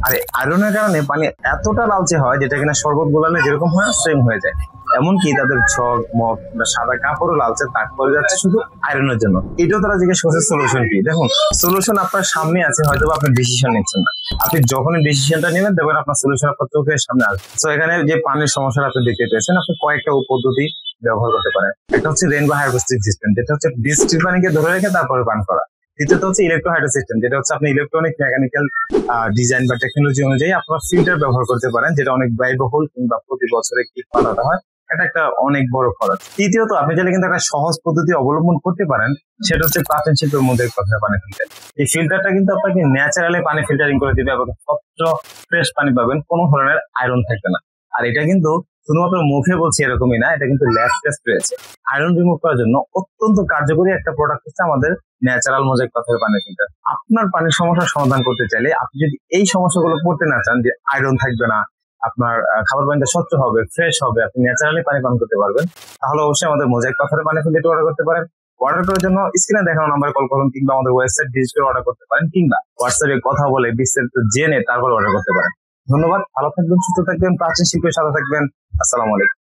আর আয়রনের কারণে পানি এতটা লালচে হয় যেটা কিনা শরবত গোলালে যেরকম হয় সেম হয়ে যায়। এমনকি তাদের ছক মগ বা সাদা কাপড়ও লালচে দাগ পড়ে যাচ্ছে শুধু আয়রনের জন্য। এটাও তারা জিজ্ঞেস করছে সলিউশন কি। দেখুন, সলিউশন আপনার সামনে আছে, হয়তো আপনি ডিসিশন নিচ্ছেন না। আপনি যখনই ডিসিশনটা নেবেন দেখবেন আপনার সলিউশন আপনার চোখের সামনে আসবে। তো এখানে যে পানির সমস্যাটা আপনি দেখতে পেয়েছেন, আপনি কয়েকটা পদ্ধতি ব্যবহার করতে পারেন। একটা হচ্ছে রেইনবো হারভেস্টিং সিস্টেম, যেটা হচ্ছে বৃষ্টির পানিকে ধরে রেখে তারপরে পান করা। দ্বিতীয়ত হচ্ছে ইলেকট্রো হাইড্রো সিস্টেম, যেটা হচ্ছে আপনি ইলেকট্রনিক মেকানিক্যাল ডিজাইন বা টেকনোলজি অনুযায়ী আপনার ফিল্টার ব্যবহার করতে পারেন, যেটা অনেক ব্যয়বহুল কিংবা প্রতি বছরে কি পাঠাতে হয়, এটা একটা অনেক বড় খরচ। তৃতীয়ত আপনি চাইলে কিন্তু একটা সহজ পদ্ধতি অবলম্বন করতে পারেন, সেটা হচ্ছে প্রাচীন শিল্পের মধ্যে কথা পানি ফিল্টার। এই ফিল্টারটা কিন্তু আপনাকে ন্যাচারালি পানি ফিল্টারিং করে দিবে এবং স্বচ্ছ ফ্রেশ পানি পাবেন, কোনো ধরনের আয়রন থাকবে না। আর এটা কিন্তু শুধুমাত্র মুখে বলছি এরকমই না, এটা কিন্তু ল্যাব টেস্ট রয়েছে। আয়রন রিমুভ করার জন্য অত্যন্ত কার্যকরী একটা প্রোডাক্ট হচ্ছে আমাদের ন্যাচারাল মোজাইক পাথরের পানি ফিল্টার। আপনার পানির সমস্যার সমাধান করতে চাইলে, আপনি যদি এই সমস্যাগুলো পড়তে না চান, যে আয়রন থাকবে না, আপনার খাবার পানিটা স্বচ্ছ হবে, ফ্রেশ হবে, আপনি ন্যাচারালি পানি পান করতে পারবেন, তাহলে অবশ্যই আমাদের মোজাইক পাথরের পানি ফিল্টার অর্ডার করতে পারেন। অর্ডার করার জন্য স্ক্রিনে দেখানো নাম্বারে কল করুন, কিংবা আমাদের ওয়েবসাইট ভিজিট করে অর্ডার করতে পারেন, কিংবা হোয়াটসঅ্যাপে কথা বলে বিস্তারিত জেনে তারপর অর্ডার করতে পারেন। ধন্যবাদ, ভালো থাকবেন, সুস্থ থাকবেন, প্রাচীন শিল্পের সাথে থাকবেন। আসসালামু আলাইকুম।